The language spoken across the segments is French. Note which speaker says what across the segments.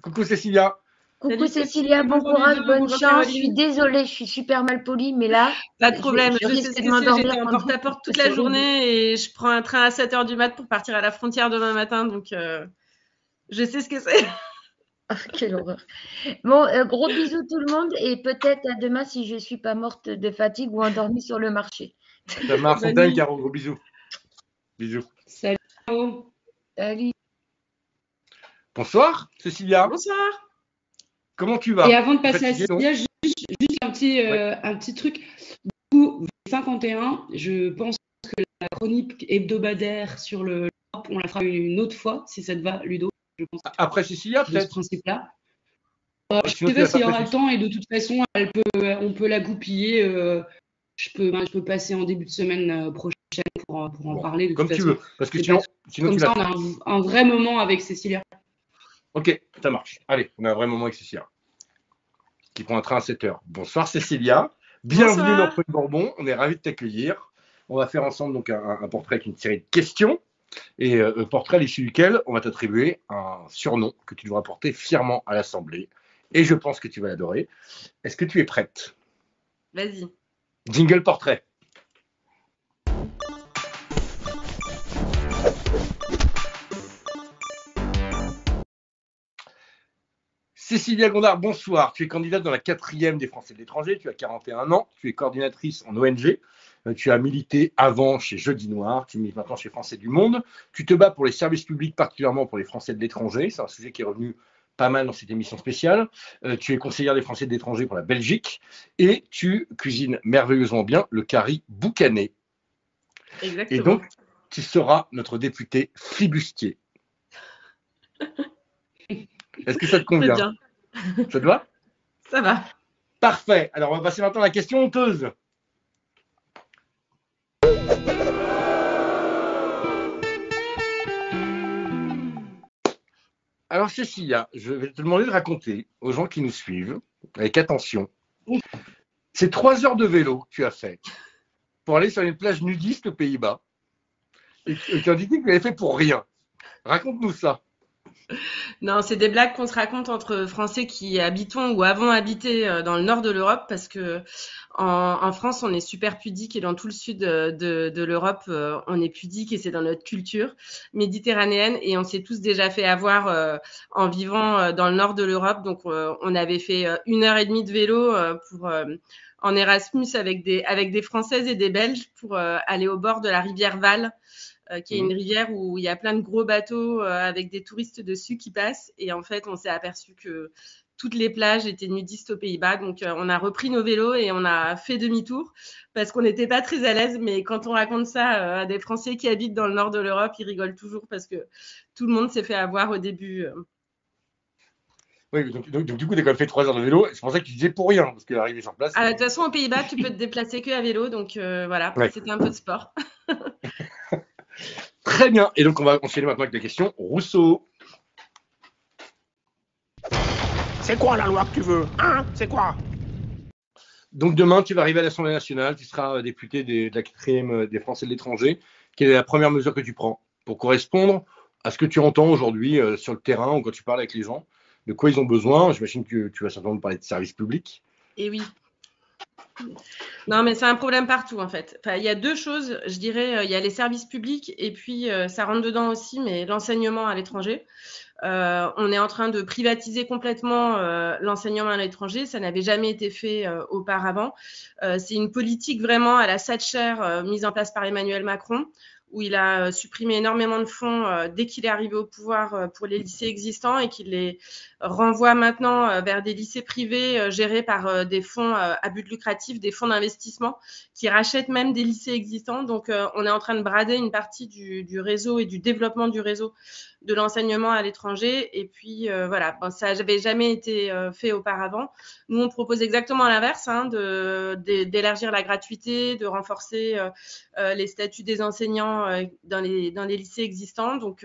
Speaker 1: Coucou Cécilia.
Speaker 2: Coucou
Speaker 3: Salut
Speaker 2: Cécilia,
Speaker 3: Cécile,
Speaker 2: bon
Speaker 3: bonjour
Speaker 2: courage,
Speaker 3: Ludo,
Speaker 2: bonne
Speaker 3: bonjour
Speaker 2: chance. Je suis
Speaker 3: Caroline.
Speaker 2: désolée, je suis super mal polie, mais là,
Speaker 3: Pas de
Speaker 2: je,
Speaker 3: problème,
Speaker 2: je
Speaker 3: je sais
Speaker 2: risque
Speaker 3: ce
Speaker 2: de
Speaker 3: que c'est.
Speaker 2: m'endormir
Speaker 3: J'étais en
Speaker 2: pendant.
Speaker 3: porte-à-porte toute la
Speaker 2: C'est horrible.
Speaker 3: journée et je prends un train à 7 heures du mat pour partir à la frontière demain matin. Donc, je sais ce que c'est.
Speaker 2: Ah, quelle horreur. Bon, gros bisous tout le monde et peut-être à demain si je suis pas morte de fatigue ou endormie sur le marché.
Speaker 1: Ça marche, on
Speaker 3: Bonne
Speaker 1: t'aime,
Speaker 3: nuit.
Speaker 1: Caro. Gros bisous. Bisous.
Speaker 3: Salut.
Speaker 2: Salut.
Speaker 1: Bonsoir, Cécilia.
Speaker 3: Bonsoir.
Speaker 1: Comment tu
Speaker 4: Et
Speaker 1: vas?
Speaker 4: avant de
Speaker 1: T'es
Speaker 4: passer à
Speaker 1: fatiguée, non?
Speaker 4: Cécilia, juste
Speaker 1: Oui.
Speaker 4: un petit truc. Du coup, 51, je pense que la chronique hebdomadaire sur l'Europe, on la fera une autre fois, si ça te va, Ludo. Je pense
Speaker 1: Après Cécilia,
Speaker 4: de ce
Speaker 1: peut-être.
Speaker 4: principe-là.
Speaker 1: Ou
Speaker 4: Je
Speaker 1: sinon,
Speaker 4: sais
Speaker 1: tu
Speaker 4: pas
Speaker 1: l'as pas
Speaker 4: s'il y aura le
Speaker 1: précisé.
Speaker 4: temps et de toute façon, on peut la goupiller. Je peux passer en début de semaine prochaine pour en
Speaker 1: Bon,
Speaker 4: parler. De toute
Speaker 1: comme tu
Speaker 4: façon,
Speaker 1: veux. Parce que
Speaker 4: c'est pas
Speaker 1: sinon
Speaker 4: comme
Speaker 1: tu
Speaker 4: ça,
Speaker 1: l'as.
Speaker 4: on a un vrai moment avec Cécilia.
Speaker 1: Ok, ça marche. Allez, on a un vrai moment avec Cécilia, qui prend un train à 7 heures. Bonsoir Cécilia. Bienvenue dans
Speaker 3: Bonsoir.
Speaker 1: Point de Bourbon. On est ravis de t'accueillir. On va faire ensemble donc un portrait avec une série de questions. Et portrait à l'issue duquel on va t'attribuer un surnom que tu devras porter fièrement à l'Assemblée. Et je pense que tu vas l'adorer. Est-ce que tu es prête?
Speaker 3: Vas-y.
Speaker 1: Jingle portrait. Cécilia Gondard, bonsoir. Tu es candidate dans la 4e des Français de l'étranger. Tu as 41 ans. Tu es coordinatrice en ONG. Tu as milité avant chez Jeudi Noir. Tu milites maintenant chez Français du Monde. Tu te bats pour les services publics, particulièrement pour les Français de l'étranger. C'est un sujet qui est revenu pas mal dans cette émission spéciale. Tu es conseillère des Français de l'étranger pour la Belgique. Et tu cuisines merveilleusement bien le curry boucané. Et
Speaker 3: Exactement.
Speaker 1: donc, tu seras notre député flibustier. Est-ce que ça te
Speaker 3: C'est
Speaker 1: convient?
Speaker 3: bien.
Speaker 1: Ça te va?
Speaker 3: Ça va.
Speaker 1: Parfait. Alors, on va passer maintenant à la question honteuse. Alors, Cécilia, je vais te demander de raconter aux gens qui nous suivent, avec attention, ces 3 heures de vélo que tu as fait pour aller sur une plage nudiste aux Pays-Bas et tu as dit que tu l'avais fait pour rien. Raconte-nous ça.
Speaker 3: Non, c'est des blagues qu'on se raconte entre Français qui habitons ou avons habité dans le nord de l'Europe parce que en France, on est super pudique et dans tout le sud de l'Europe, on est pudique et c'est dans notre culture méditerranéenne et on s'est tous déjà fait avoir en vivant dans le nord de l'Europe. Donc, on avait fait 1 heure et demie de vélo en Erasmus avec des Françaises et des Belges pour aller au bord de la rivière Val qui est une rivière où il y a plein de gros bateaux avec des touristes dessus qui passent. Et en fait, on s'est aperçu que toutes les plages étaient nudistes aux Pays-Bas. Donc, on a repris nos vélos et on a fait demi-tour parce qu'on n'était pas très à l'aise. Mais quand on raconte ça à des Français qui habitent dans le nord de l'Europe, ils rigolent toujours parce que tout le monde s'est fait avoir au début.
Speaker 1: Oui, donc du coup, tu as quand même fait 3 heures de vélo. C'est pour ça que tu disais pour rien, parce que l'arrivée sur place,
Speaker 3: De toute
Speaker 1: c'était.
Speaker 3: façon, aux Pays-Bas, tu peux te déplacer que à vélo. Donc, voilà,
Speaker 1: Ouais.
Speaker 3: c'était un peu de sport.
Speaker 1: Très bien. Et donc, on va enchaîner maintenant avec la question Rousseau.
Speaker 5: C'est quoi la loi que tu veux? Hein? C'est quoi?
Speaker 1: Donc, demain, tu vas arriver à l'Assemblée nationale. Tu seras député de la 4e des Français de l'étranger. Quelle est la première mesure que tu prends pour correspondre à ce que tu entends aujourd'hui sur le terrain ou quand tu parles avec les gens? De quoi ils ont besoin? J'imagine que tu vas certainement parler de services publics.
Speaker 3: Et oui. Non, mais c'est un problème partout, en fait. Enfin, il y a 2 choses, je dirais, il y a les services publics et puis ça rentre dedans aussi, mais l'enseignement à l'étranger. On est en train de privatiser complètement l'enseignement à l'étranger. Ça n'avait jamais été fait auparavant. C'est une politique vraiment à la Thatcher mise en place par Emmanuel Macron, où il a supprimé énormément de fonds dès qu'il est arrivé au pouvoir pour les lycées existants et qu'il les renvoie maintenant vers des lycées privés gérés par des fonds à but lucratif, des fonds d'investissement qui rachètent même des lycées existants. Donc, on est en train de brader une partie du réseau et du développement du réseau de l'enseignement à l'étranger. Et puis, voilà, bon, ça n'avait jamais été fait auparavant. Nous, on propose exactement l'inverse, hein, d'élargir la gratuité, de renforcer les statuts des enseignants dans les lycées existants. Donc,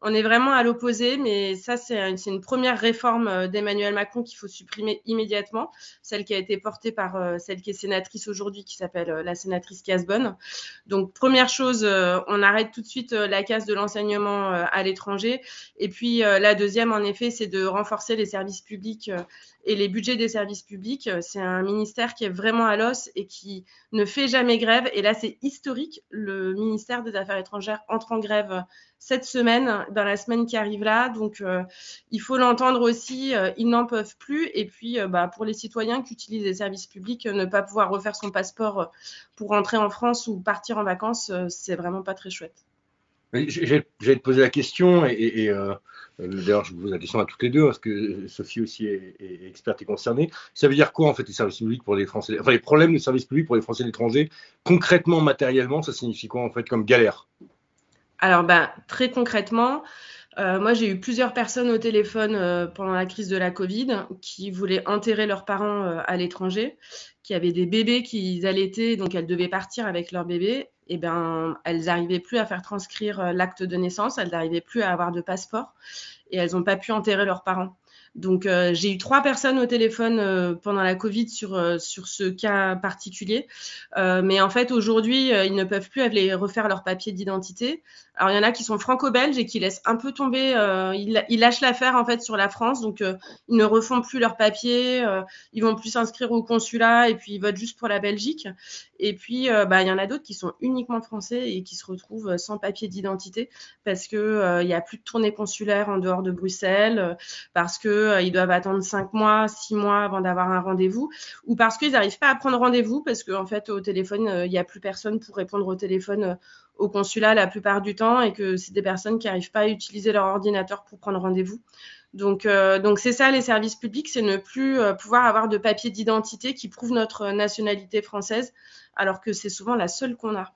Speaker 3: On est vraiment à l'opposé, mais ça, c'est une première réforme d'Emmanuel Macron qu'il faut supprimer immédiatement, celle qui a été portée par celle qui est sénatrice aujourd'hui, qui s'appelle la sénatrice Casbonne. Donc, première chose, on arrête tout de suite la casse de l'enseignement à l'étranger. Et puis, la deuxième, en effet, c'est de renforcer les services publics et les budgets des services publics. C'est un ministère qui est vraiment à l'os et qui ne fait jamais grève. Et là, c'est historique. Le ministère des Affaires étrangères entre en grève cette semaine, dans la semaine qui arrive là. Donc, il faut l'entendre aussi. Ils n'en peuvent plus. Et puis, pour les citoyens qui utilisent les services publics, ne pas pouvoir refaire son passeport pour rentrer en France ou partir en vacances, c'est vraiment pas très chouette.
Speaker 1: J'allais te poser la question, d'ailleurs, je vous pose la question à toutes les deux, parce que Sophie aussi est experte et concernée. Ça veut dire quoi, en fait, les services publics pour les Français, enfin, les problèmes de services publics pour les Français de l'étranger, concrètement, matériellement, ça signifie quoi, en fait, comme galère?
Speaker 3: Alors, très concrètement, moi, j'ai eu plusieurs personnes au téléphone pendant la crise de la Covid qui voulaient enterrer leurs parents à l'étranger, qui avaient des bébés qu'ils allaitaient, donc elles devaient partir avec leur bébé. Et elles n'arrivaient plus à faire transcrire l'acte de naissance, elles n'arrivaient plus à avoir de passeport et elles n'ont pas pu enterrer leurs parents. Donc, j'ai eu 3 personnes au téléphone pendant la Covid sur ce cas particulier. Mais en fait, aujourd'hui, ils ne peuvent plus aller refaire leur papier d'identité. Alors, il y en a qui sont franco-belges et qui laissent un peu tomber, ils lâchent l'affaire en fait sur la France. Donc, ils ne refont plus leur papier, ils vont plus s'inscrire au consulat et puis ils votent juste pour la Belgique. Et puis, il y en a d'autres qui sont uniquement français et qui se retrouvent sans papier d'identité parce que il y a plus de tournée consulaire en dehors de Bruxelles, parce que ils doivent attendre 5 mois, 6 mois avant d'avoir un rendez-vous, ou parce qu'ils n'arrivent pas à prendre rendez-vous parce qu'en fait, au téléphone, il n'y a plus personne pour répondre au téléphone au consulat la plupart du temps et que c'est des personnes qui n'arrivent pas à utiliser leur ordinateur pour prendre rendez-vous. Donc c'est ça, les services publics, c'est ne plus pouvoir avoir de papier d'identité qui prouve notre nationalité française, alors que c'est souvent la seule qu'on a.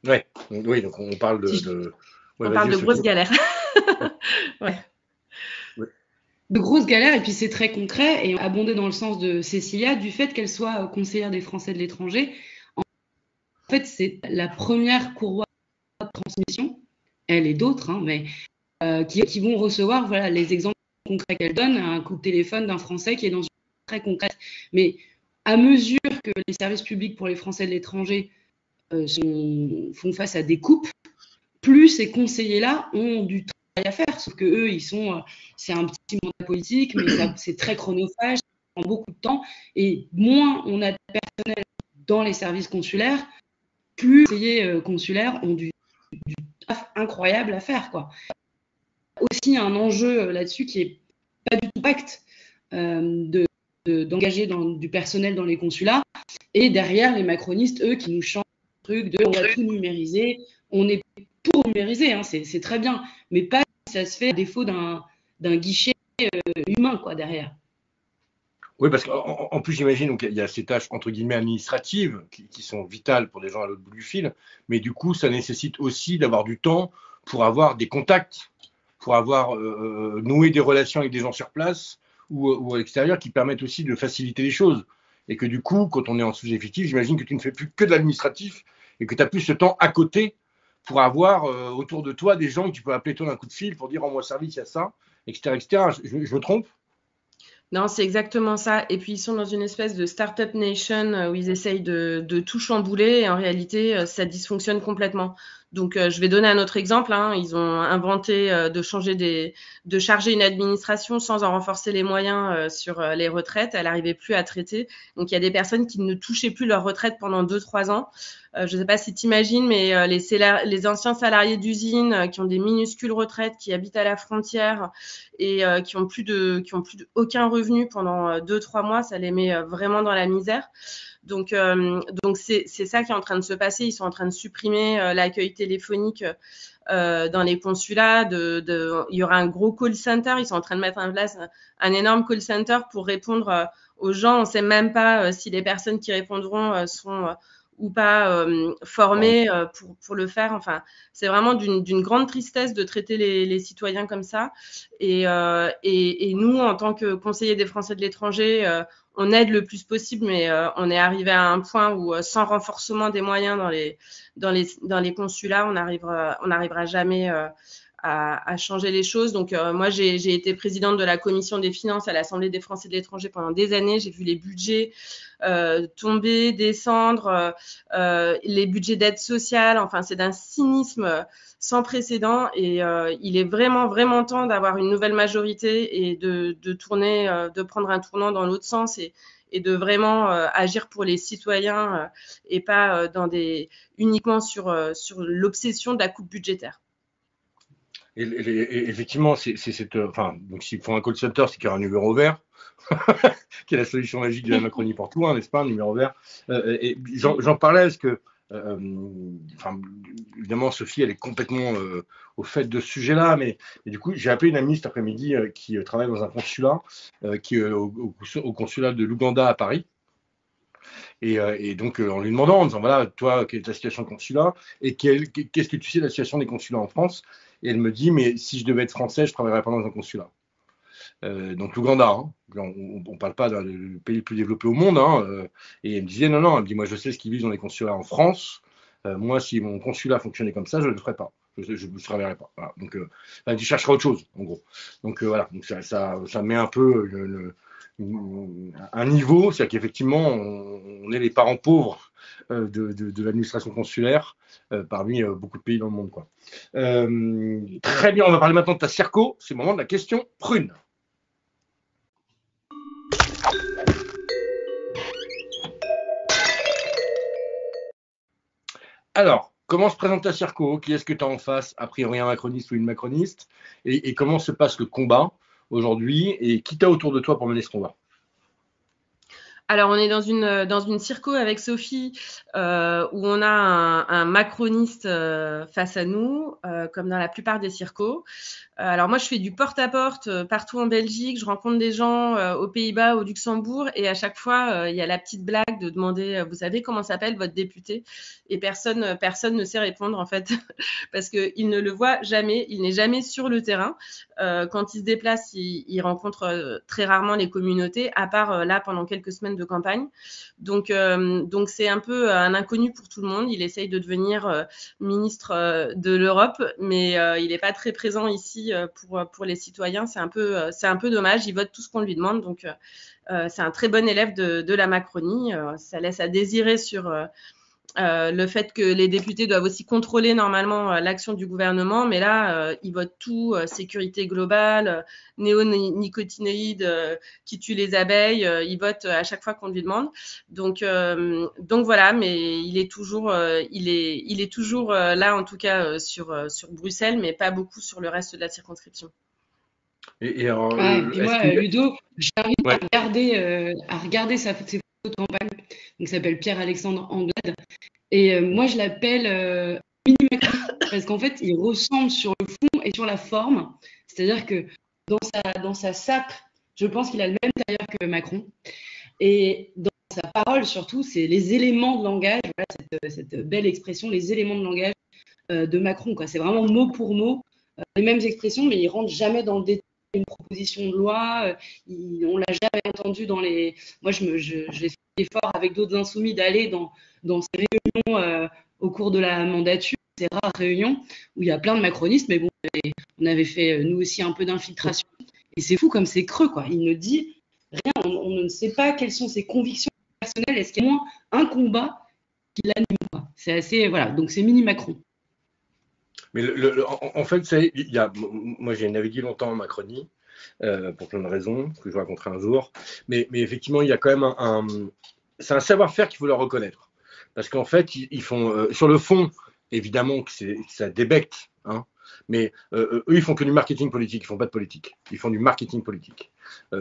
Speaker 1: Ouais, oui, donc on parle de
Speaker 3: on parle de grosses galères. Ouais.
Speaker 4: De grosses galères, et puis c'est très concret, et abondé dans le sens de Cécilia, du fait qu'elle soit conseillère des Français de l'étranger. En fait, c'est la première courroie de transmission, elle et d'autres, mais qui vont recevoir les exemples concrets qu'elle donne, un coup de téléphone d'un Français qui est dans une très concrète. Mais à mesure que les services publics pour les Français de l'étranger font face à des coupes, plus ces conseillers-là ont du travail à faire, sauf que eux, c'est un petit mandat politique, mais c'est très chronophage, ça prend beaucoup de temps, et moins on a de personnel dans les services consulaires, plus les conseillers consulaires ont du taf incroyable à faire, quoi. Aussi un enjeu là-dessus qui est pas du tout pacte d'engager du personnel dans les consulats, et derrière les macronistes, eux, qui nous chantent le truc de on va tout numériser, on est pour numériser, c'est très bien, mais pas si ça se fait à défaut d'un guichet humain, quoi, derrière.
Speaker 1: Oui, parce qu'en plus, j'imagine qu'il y a ces tâches, entre guillemets, administratives qui sont vitales pour des gens à l'autre bout du fil, mais du coup, ça nécessite aussi d'avoir du temps pour avoir des contacts, pour avoir noué des relations avec des gens sur place ou à l'extérieur qui permettent aussi de faciliter les choses. Et que du coup, quand on est en sous-effectif, j'imagine que tu ne fais plus que de l'administratif et que tu as plus ce temps à côté pour avoir autour de toi des gens que tu peux appeler toi d'un coup de fil pour dire rends-moi service, il y a ça, etc. etc. Je me trompe?
Speaker 3: Non, c'est exactement ça. Et puis, ils sont dans une espèce de Startup Nation où ils essayent de tout chambouler et en réalité, ça dysfonctionne complètement. Donc, je vais donner un autre exemple. Ils ont inventé de charger une administration sans en renforcer les moyens sur les retraites. Elle n'arrivait plus à traiter. Donc, il y a des personnes qui ne touchaient plus leur retraite pendant 2-3 ans. Je ne sais pas si tu imagines, mais les anciens salariés d'usine qui ont des minuscules retraites, qui habitent à la frontière et qui ont plus aucun revenu pendant 2-3 mois, ça les met vraiment dans la misère. Donc c'est ça qui est en train de se passer. Ils sont en train de supprimer l'accueil téléphonique dans les consulats. Il y aura un gros call center. Ils sont en train de mettre en place un énorme call center pour répondre aux gens. On ne sait même pas si les personnes qui répondront sont ou pas formés pour le faire. Enfin, c'est vraiment d'une grande tristesse de traiter les citoyens comme ça. Et nous, en tant que conseillers des Français de l'étranger, on aide le plus possible, mais on est arrivé à un point où, sans renforcement des moyens dans les consulats, on n'arrivera jamais à changer les choses. Donc, moi, j'ai été présidente de la commission des finances à l'Assemblée des Français de l'étranger pendant des années. J'ai vu les budgets tomber, descendre, les budgets d'aide sociale. Enfin, c'est d'un cynisme sans précédent. Et il est vraiment, vraiment temps d'avoir une nouvelle majorité et de tourner, de prendre un tournant dans l'autre sens et de vraiment agir pour les citoyens et pas uniquement sur l'obsession de la coupe budgétaire.
Speaker 1: Et effectivement, enfin, donc s'il faut un call center, c'est qu'il y a un numéro vert, qui est la solution magique de la Macronie pour tout, hein, n'est-ce pas, un numéro vert. Et j'en parlais parce que, enfin, évidemment, Sophie, elle est complètement au fait de ce sujet-là, mais du coup, j'ai appelé une amie cet après-midi qui travaille dans un consulat, qui est au consulat de l'Ouganda à Paris. Et donc, en lui demandant, en disant, voilà, toi, quelle est ta situation de consulat et qu'est-ce que tu sais de la situation des consulats en France? Et elle me dit, mais si je devais être français, je ne travaillerais pas dans un consulat. Donc l'Ouganda, hein. On ne parle pas du pays le plus développé au monde. Hein, et elle me disait, non, elle me dit, moi je sais ce qu'ils vivent dans les consulats en France. Moi, si mon consulat fonctionnait comme ça, je ne le ferais pas. Je ne travaillerais pas. Voilà. Donc, tu chercherais autre chose, en gros. Donc voilà, donc ça met un peu un niveau, c'est-à-dire qu'effectivement, on est les parents pauvres de l'administration consulaire parmi beaucoup de pays dans le monde, quoi. Très bien, on va parler maintenant de ta circo. C'est le moment de la question prune. Alors, comment se présente ta circo? Qui est-ce que tu as en face? A priori, un macroniste ou une macroniste? Et comment se passe le combat aujourd'hui? Et qui t'as autour de toi pour mener ce combat?
Speaker 3: Alors, on est dans une circo avec Sophie où on a un macroniste face à nous, comme dans la plupart des circos. Alors moi, je fais du porte-à-porte partout en Belgique. Je rencontre des gens aux Pays-Bas, au Luxembourg, et à chaque fois, il y a la petite blague de demander, vous savez comment s'appelle votre député? Et personne ne sait répondre en fait, parce qu'il ne le voit jamais. Il n'est jamais sur le terrain. Quand il se déplace, il rencontre très rarement les communautés, à part là pendant quelques semaines de campagne. Donc c'est un peu un inconnu pour tout le monde. Il essaye de devenir ministre de l'Europe, mais il n'est pas très présent ici pour les citoyens. C'est un peu dommage. Il vote tout ce qu'on lui demande. Donc c'est un très bon élève de la Macronie. Ça laisse à désirer sur le fait que les députés doivent aussi contrôler normalement l'action du gouvernement, mais là, ils votent tout, sécurité globale, néonicotinoïdes qui tuent les abeilles, ils votent à chaque fois qu'on lui demande. Donc voilà, mais il est toujours là, en tout cas, sur Bruxelles, mais pas beaucoup sur le reste de la circonscription.
Speaker 4: Et puis moi, Ludo, j'arrive à regarder ses photos de campagne. Donc, il s'appelle Pierre-Alexandre Anglade. Et moi, je l'appelle mini Macron parce qu'en fait, il ressemble sur le fond et sur la forme. C'est-à-dire que dans sa sape, je pense qu'il a le même tailleur que Macron. Et dans sa parole, surtout, c'est les éléments de langage, voilà, cette belle expression, les éléments de langage de Macron, quoi. C'est vraiment mot pour mot les mêmes expressions, mais il rentre jamais dans le détail d'une proposition de loi. On l'a jamais entendu dans les. Moi, j'ai fait l'effort avec d'autres insoumis d'aller dans ces réunions au cours de la mandature, ces rares réunions où il y a plein de macronistes, mais bon, on avait fait nous aussi un peu d'infiltration. Et c'est fou comme c'est creux, quoi. Il ne dit rien. On ne sait pas quelles sont ses convictions personnelles. Est-ce qu'il y a moins un combat qui l'anime, quoi. C'est assez, voilà. Donc c'est mini Macron.
Speaker 1: Mais en fait, moi j'ai navigué longtemps en Macronie pour plein de raisons que je vous raconterai un jour. Mais effectivement, il y a quand même c'est un savoir-faire qu'il faut leur reconnaître. Parce qu'en fait, ils font sur le fond, évidemment que ça débecte, hein, mais eux, ils font que du marketing politique, ils font pas de politique. Ils font du marketing politique.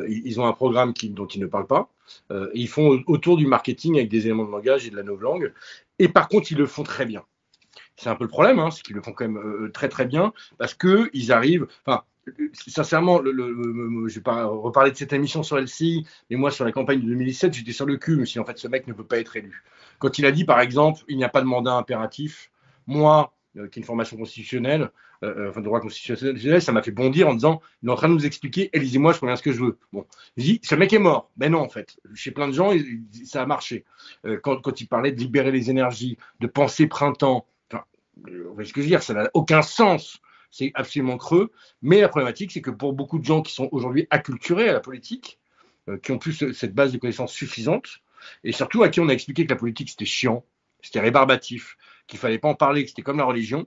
Speaker 1: Ils ont un programme dont ils ne parlent pas. Et ils font autour du marketing avec des éléments de langage et de la novlangue. Et par contre, ils le font très bien. C'est un peu le problème, hein, c'est qu'ils le font quand même très très bien, parce qu'ils arrivent. Enfin, sincèrement, je vais pas reparler de cette émission sur LCI, mais moi sur la campagne de 2017, j'étais sur le cul. Je me suis dit, en fait, ce mec ne peut pas être élu. Quand il a dit, par exemple, il n'y a pas de mandat impératif, moi, qui ai une formation constitutionnelle, de droit constitutionnel, ça m'a fait bondir en disant, il est en train de nous expliquer, élisez-moi, je préviens ce que je veux. Bon, je dis, ce mec est mort. Ben non, en fait, chez plein de gens, ça a marché. Quand il parlait de libérer les énergies, de penser printemps. Vous voyez ce que je veux dire, ça n'a aucun sens c'est absolument creux. Mais la problématique, c'est que pour beaucoup de gens qui sont aujourd'hui acculturés à la politique, qui ont plus cette base de connaissances suffisante, et surtout à qui on a expliqué que la politique c'était chiant, c'était rébarbatif, qu'il fallait pas en parler, que c'était comme la religion,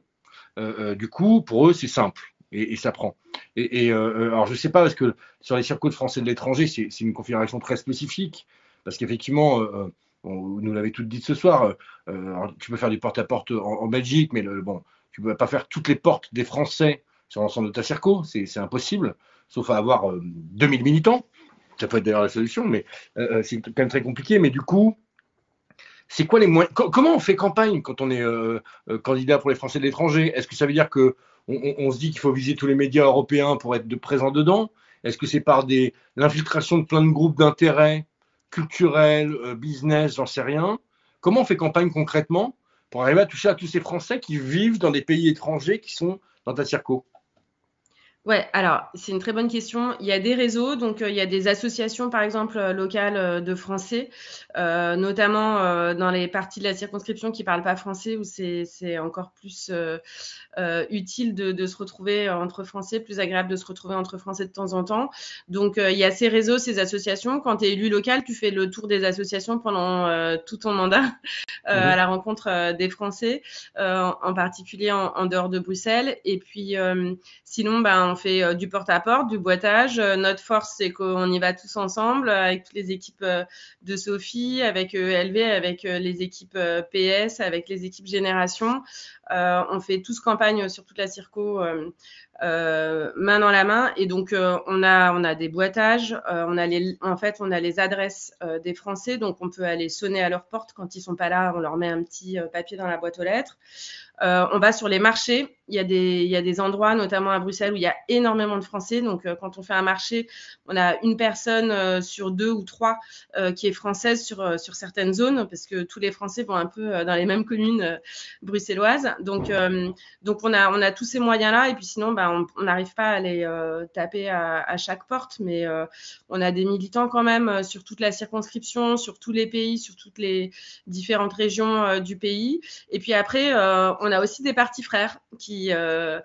Speaker 1: du coup, pour eux, c'est simple et ça prend. Alors, je sais pas, parce que sur les circos de Français de l'étranger, c'est une configuration très spécifique, parce qu'effectivement, on nous l'avait tout dit ce soir, alors, tu peux faire du porte-à-porte en Belgique, mais bon, tu ne peux pas faire toutes les portes des Français sur l'ensemble de ta circo, c'est impossible, sauf à avoir 2000 militants. Ça peut être d'ailleurs la solution, mais c'est quand même très compliqué. Mais du coup, c'est quoi les moyens? Comment on fait campagne quand on est candidat pour les Français de l'étranger? Est-ce que ça veut dire que on se dit qu'il faut viser tous les médias européens pour être présent dedans? Est-ce que c'est par l'infiltration de plein de groupes d'intérêt culturels, business, j'en sais rien? Comment on fait campagne concrètement pour arriver à toucher à tous ces Français qui vivent dans des pays étrangers qui sont dans ta circo?
Speaker 3: Ouais, alors c'est une très bonne question. Il y a des réseaux, donc il y a des associations, par exemple, locales de Français, notamment dans les parties de la circonscription qui parlent pas français, où c'est encore plus utile de se retrouver entre Français, plus agréable de se retrouver entre Français de temps en temps. Donc il y a ces réseaux, ces associations. Quand tu es élu local, tu fais le tour des associations pendant tout ton mandat à la rencontre des Français, en particulier en dehors de Bruxelles. Et puis sinon, on fait du porte-à-porte, du boitage. Notre force, c'est qu'on y va tous ensemble avec toutes les équipes de Sophie, avec ELV, avec les équipes PS, avec les équipes Génération. On fait tous campagne sur toute la circo main dans la main. Et donc, on a des boitages. On a les adresses des Français. Donc, on peut aller sonner à leur porte quand ils sont pas là. On leur met un petit papier dans la boîte aux lettres. On va sur les marchés. Il y a des endroits, notamment à Bruxelles, où il y a énormément de Français. Donc, quand on fait un marché, on a une personne sur 2 ou 3 qui est française sur certaines zones, parce que tous les Français vont un peu dans les mêmes communes bruxelloises. Donc on a tous ces moyens-là. Et puis sinon, on n'arrive pas à les taper à chaque porte, mais on a des militants quand même sur toute la circonscription, sur tous les pays, sur toutes les différentes régions du pays. Et puis après, on a aussi des partis frères dans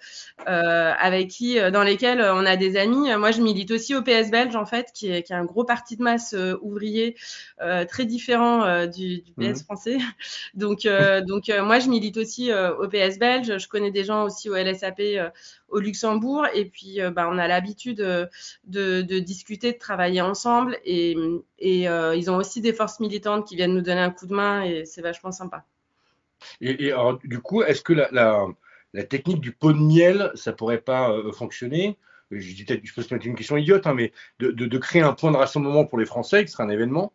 Speaker 3: lesquels on a des amis. Moi, je milite aussi au PS belge, en fait, qui est un gros parti de masse ouvrier très différent du PS français. Donc moi, je milite aussi au PS belge. Je connais des gens aussi au LSAP au Luxembourg. Et puis, on a l'habitude de discuter, de travailler ensemble. Et ils ont aussi des forces militantes qui viennent nous donner un coup de main et c'est vachement sympa.
Speaker 1: Et alors, du coup, est-ce que la technique du pot de miel, ça pourrait pas fonctionner? Je peux se mettre une question idiote, hein, mais de créer un point de rassemblement pour les Français, qui serait un événement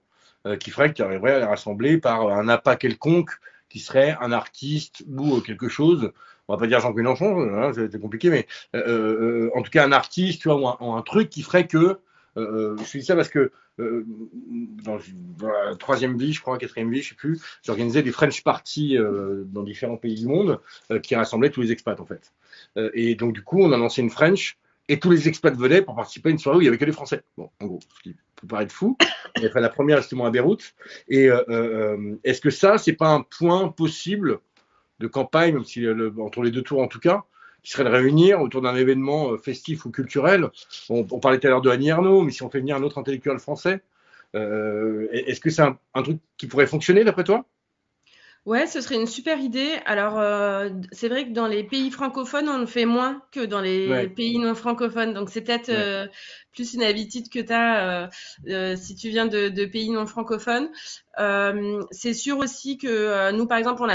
Speaker 1: qui ferait que tu arriverais à les rassembler par un appât quelconque, qui serait un artiste ou quelque chose. On va pas dire Jean Mélenchon, hein, c'est compliqué, mais en tout cas un artiste, tu vois, ou un truc qui ferait que je dis ça parce que dans la troisième vie, je crois, quatrième vie, je sais plus, j'organisais des French parties dans différents pays du monde qui rassemblaient tous les expats en fait. Et donc du coup, on a lancé une French et tous les expats venaient pour participer à une soirée où il y avait que des Français. Bon, en gros, ce qui peut paraître fou. On a fait la première justement à Beyrouth. Et est-ce que ça, c'est pas un point possible de campagne, même si entre les deux tours en tout cas, qui serait de réunir autour d'un événement festif ou culturel? On parlait tout à l'heure de Annie Ernaux, mais si on fait venir un autre intellectuel français, est-ce que c'est un truc qui pourrait fonctionner d'après toi?
Speaker 3: Ouais, ce serait une super idée. Alors, c'est vrai que dans les pays francophones, on le fait moins que dans les pays non francophones. Donc, c'est peut-être plus une habitude que tu as si tu viens de pays non francophones. C'est sûr aussi que nous, par exemple, on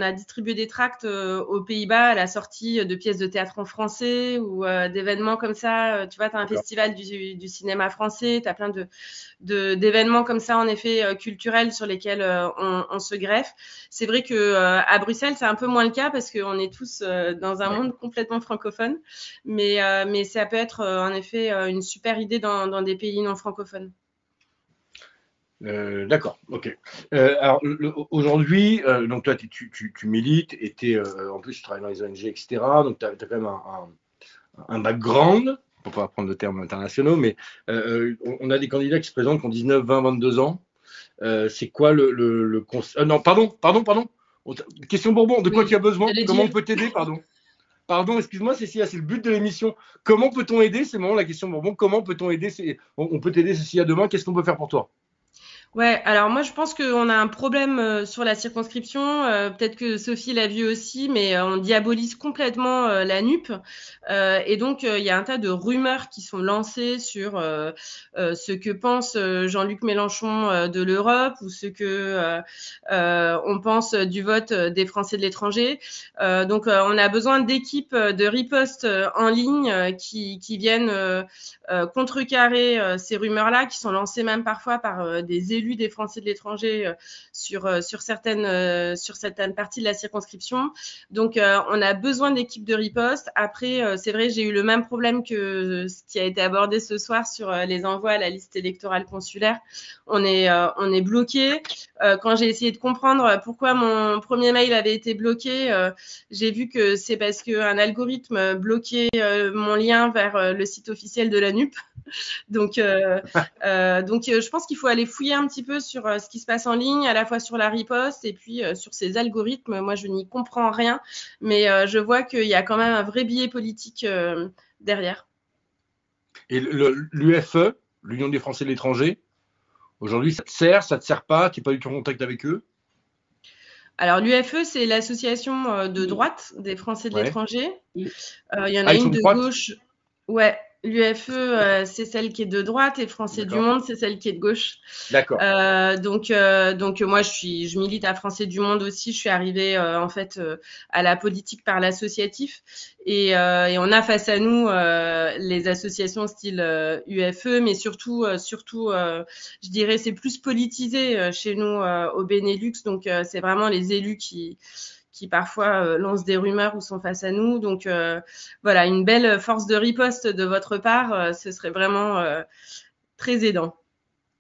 Speaker 3: a distribué des tracts aux Pays-Bas à la sortie de pièces de théâtre en français ou d'événements comme ça. Tu vois, tu as un festival du cinéma français, tu as plein d'événements comme ça, en effet, culturels sur lesquels on se greffe. C'est vrai que à Bruxelles, c'est un peu moins le cas parce qu'on est tous dans un monde complètement francophone. Mais ça peut être en effet une super idée dans des pays non francophones.
Speaker 1: D'accord, ok. Alors aujourd'hui, donc toi tu milites et en plus tu travailles dans les ONG, etc. Donc tu as quand même un background, pour pas prendre de termes internationaux, mais on a des candidats qui se présentent qui ont 19, 20, 22 ans. C'est quoi non, pardon. Question Bourbon, de quoi tu as besoin? Comment on peut t'aider, pardon? Pardon, excuse-moi, Cécilia, c'est le but de l'émission. Comment peut-on aider? C'est vraiment la question Bourbon. Comment peut-on aider? On peut t'aider, Cécilia, demain. Qu'est-ce qu'on peut faire pour toi?
Speaker 3: Ouais, alors moi je pense qu'on a un problème sur la circonscription. Peut-être que Sophie l'a vu aussi, mais on diabolise complètement la NUP. Et donc il y a un tas de rumeurs qui sont lancées sur ce que pense Jean-Luc Mélenchon de l'Europe ou ce que on pense du vote des Français de l'étranger. Donc on a besoin d'équipes de riposte en ligne qui viennent contrecarrer ces rumeurs-là, qui sont lancées même parfois par des élus des Français de l'étranger sur certaines parties de la circonscription. Donc, on a besoin d'équipes de riposte. Après, c'est vrai, j'ai eu le même problème que ce qui a été abordé ce soir sur les envois à la liste électorale consulaire. On est bloqué. Quand j'ai essayé de comprendre pourquoi mon premier mail avait été bloqué, j'ai vu que c'est parce qu'un algorithme bloquait mon lien vers le site officiel de la NUP. Donc, je pense qu'il faut aller fouiller un petit peu sur ce qui se passe en ligne, à la fois sur la riposte et puis sur ces algorithmes. Moi, je n'y comprends rien, mais je vois qu'il y a quand même un vrai biais politique derrière.
Speaker 1: Et l'UFE, l'Union des Français de l'étranger, aujourd'hui, ça te sert pas? Tu n'es pas du tout en contact avec eux?
Speaker 3: Alors, l'UFE, c'est l'association de droite des Français de l'étranger. Il y en a une de gauche. Ouais. L'UFE, c'est celle qui est de droite et Français du Monde, c'est celle qui est de gauche.
Speaker 1: D'accord.
Speaker 3: Donc moi, je milite à Français du Monde aussi. Je suis arrivée en fait à la politique par l'associatif et on a face à nous les associations style UFE, mais surtout, je dirais, c'est plus politisé chez nous au Benelux. Donc c'est vraiment les élus qui parfois lancent des rumeurs ou sont face à nous. Donc voilà, une belle force de riposte de votre part, ce serait vraiment très aidant.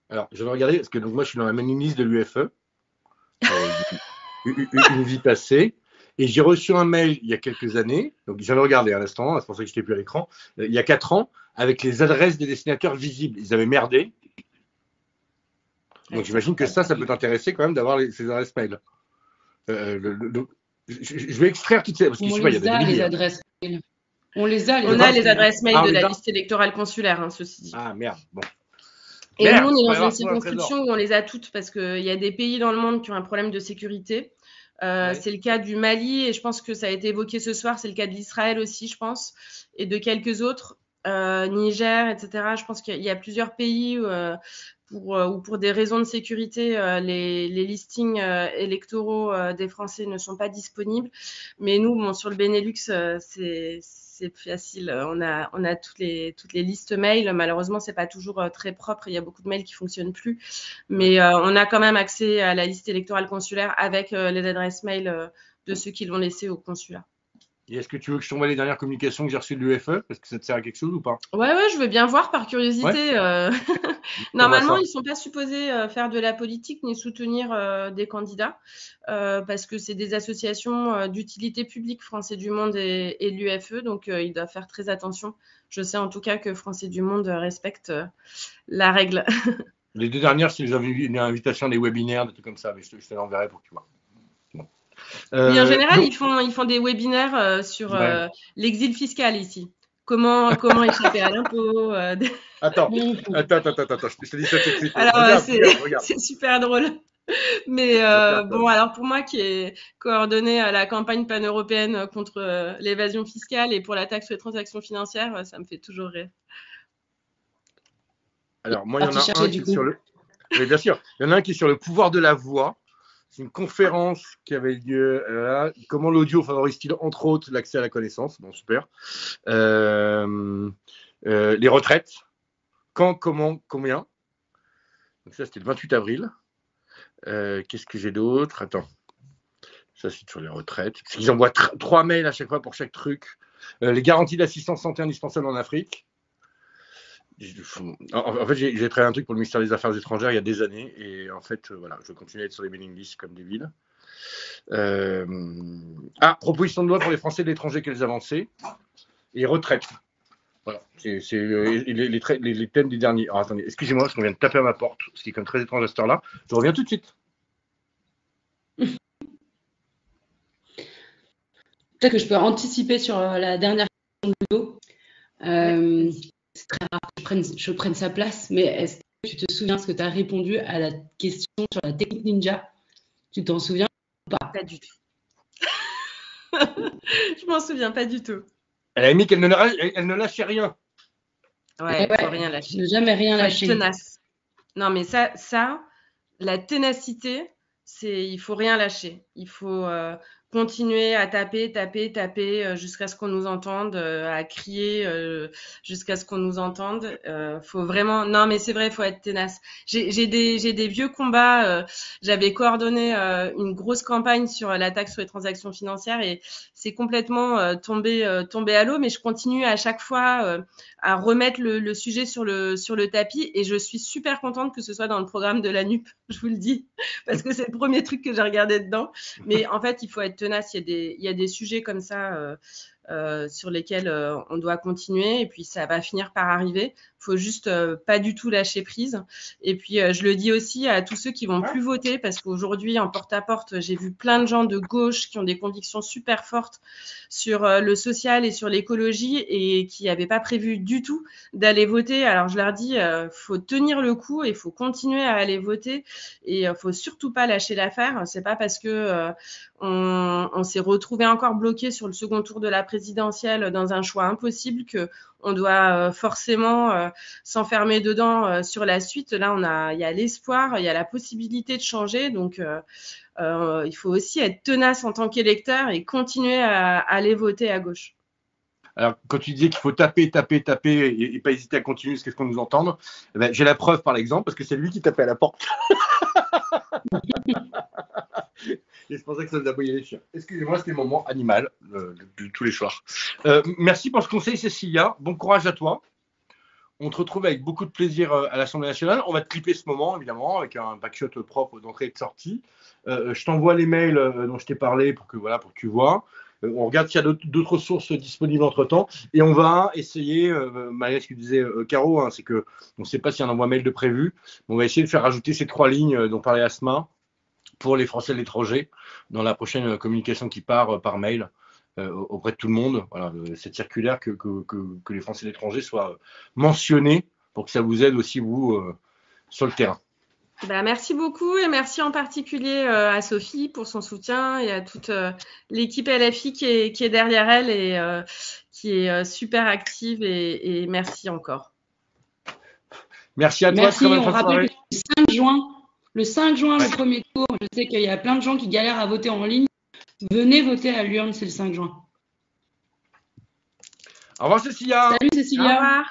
Speaker 1: Alors, je vais regarder, parce que donc, moi, je suis dans la mailing list de l'UFE, une vie passée, et j'ai reçu un mail il y a quelques années, donc j'avais regardé à l'instant, c'est pour ça que je n'étais plus à l'écran, il y a 4 ans, avec les adresses des destinataires visibles. Ils avaient merdé. Donc j'imagine que ça peut t'intéresser quand même d'avoir ces adresses mail. Je vais extraire toutes ces. Parce que,
Speaker 4: on
Speaker 1: il
Speaker 4: les a, les adresses mail. On les a,
Speaker 3: les adresses mail de la liste électorale consulaire, hein, ceci dit.
Speaker 1: Ah merde, bon.
Speaker 3: Et nous, on est dans une circonscription où on les a toutes parce qu'il y a des pays dans le monde qui ont un problème de sécurité. C'est le cas du Mali et je pense que ça a été évoqué ce soir. C'est le cas de l'Israël aussi, je pense, et de quelques autres, Niger, etc. Je pense qu'il y a plusieurs pays où pour des raisons de sécurité, les listings électoraux des Français ne sont pas disponibles. Mais nous, sur le Benelux, c'est facile. On a toutes les listes mail. Malheureusement, c'est pas toujours très propre. Il y a beaucoup de mails qui fonctionnent plus. Mais on a quand même accès à la liste électorale consulaire avec les adresses mail de ceux qui l'ont laissé au consulat.
Speaker 1: Et est-ce que tu veux que je t'envoie les dernières communications que j'ai reçues de l'UFE? Parce que ça te sert à quelque chose ou pas?
Speaker 3: Ouais, je veux bien voir par curiosité. Ouais. Normalement, ils ne sont pas supposés faire de la politique ni soutenir des candidats parce que c'est des associations d'utilité publique, Français du Monde et l'UFE, donc ils doivent faire très attention. Je sais en tout cas que Français du Monde respecte la règle.
Speaker 1: Les 2 dernières, c'est une invitation à des webinaires, des trucs comme ça, mais je te l'enverrai pour que tu vois. Bon.
Speaker 3: Oui, en général, ils font des webinaires sur l'exil fiscal ici. Comment échapper à l'impôt.
Speaker 1: Attends, je te dis ça tout de suite.
Speaker 3: Alors, c'est super drôle. Mais alors pour moi qui est coordonné à la campagne pan-européenne contre l'évasion fiscale et pour la taxe sur les transactions financières, ça me fait toujours rire.
Speaker 1: Alors, moi, il y en a un qui est sur le. Oui, bien sûr. Il y en a un qui est sur le pouvoir de la voix. C'est une conférence qui avait lieu là. Comment l'audio favorise-t-il, entre autres, l'accès à la connaissance? Bon, super. Les retraites. Quand, comment, combien? Donc, ça, c'était le 28 avril. Qu'est-ce que j'ai d'autre? Attends. Ça, c'est sur les retraites. Parce qu'ils envoient 3 mails à chaque fois pour chaque truc. Les garanties d'assistance santé indispensables en Afrique. En fait, j'ai travaillé un truc pour le ministère des Affaires étrangères il y a des années et en fait, voilà, je vais continuer à être sur les mailing lists comme débile. Proposition de loi pour les Français de l'étranger, quelles avancées? Et retraite. Voilà, c'est les thèmes des derniers. Alors, attendez, excusez-moi, parce qu'on vient de taper à ma porte, ce qui est comme très étrange à cette heure-là. Je reviens tout de suite.
Speaker 4: Peut-être que je peux anticiper sur la dernière question de Ludo. C'est très rare que je prenne sa place, mais est-ce que tu te souviens ce que tu as répondu à la question sur la technique ninja? Tu t'en souviens ou pas?
Speaker 3: Pas du tout. Je m'en souviens pas du tout.
Speaker 1: Elle a mis qu'elle ne lâchait rien.
Speaker 3: Ouais, faut rien lâcher.
Speaker 4: Ne jamais rien
Speaker 3: Faut
Speaker 4: lâcher.
Speaker 3: être tenace. Non, mais ça, la ténacité, il faut rien lâcher. Il faut continuer à taper jusqu'à ce qu'on nous entende, à crier jusqu'à ce qu'on nous entende. Faut vraiment. Non, mais c'est vrai, faut être tenace. J'ai des vieux combats. J'avais coordonné une grosse campagne sur la taxe sur les transactions financières et c'est complètement tombé à l'eau. Mais je continue à chaque fois à remettre le sujet sur le tapis et je suis super contente que ce soit dans le programme de la NUP, je vous le dis, parce que c'est le premier truc que j'ai regardé dedans. Mais en fait, il faut être tenace. Il y a des sujets comme ça sur lesquels on doit continuer et puis ça va finir par arriver. Il faut juste pas du tout lâcher prise. Et puis, je le dis aussi à tous ceux qui vont plus voter parce qu'aujourd'hui, en porte-à-porte, j'ai vu plein de gens de gauche qui ont des convictions super fortes sur le social et sur l'écologie et qui n'avaient pas prévu du tout d'aller voter. Alors, je leur dis, faut tenir le coup et faut continuer à aller voter et faut surtout pas lâcher l'affaire. C'est pas parce que on s'est retrouvé encore bloqué sur le second tour de la présidentielle dans un choix impossible que on doit forcément s'enfermer dedans sur la suite. Là, il y a l'espoir, il y a la possibilité de changer. Donc, il faut aussi être tenace en tant qu'électeur et continuer à aller voter à gauche.
Speaker 1: Alors, quand tu disais qu'il faut taper et pas hésiter à continuer jusqu'à ce qu'on nous entende, j'ai la preuve par l'exemple parce que c'est lui qui tapait à la porte. Et c'est pour ça que ça nous a boyé les chiens. Excusez-moi, c'était le moment animal de tous les soirs. Merci pour ce conseil, Cécilia. Bon courage à toi. On te retrouve avec beaucoup de plaisir à l'Assemblée nationale. On va te clipper ce moment, évidemment, avec un backshot propre d'entrée et de sortie. Je t'envoie les mails dont je t'ai parlé pour que tu vois. On regarde s'il y a d'autres sources disponibles entre-temps. Et on va essayer, malgré ce que disait Caro, hein, c'est qu'on ne sait pas s'il y a un envoi mail de prévu. On va essayer de faire rajouter ces 3 lignes dont parlait Asma pour les Français de l'étranger dans la prochaine communication qui part par mail auprès de tout le monde. Voilà, cette circulaire que les Français de l'étranger soient mentionnés pour que ça vous aide aussi, vous, sur le terrain.
Speaker 3: Merci beaucoup et merci en particulier à Sophie pour son soutien et à toute l'équipe LFI qui est derrière elle et qui est super active et merci encore.
Speaker 1: Merci à toi.
Speaker 4: Merci, on rappelle que le 5 juin, le premier tour. Je sais qu'il y a plein de gens qui galèrent à voter en ligne. Venez voter à l'urne, c'est le 5 juin.
Speaker 1: Au revoir Cécilia.
Speaker 4: Salut Cécilia.
Speaker 3: Au revoir.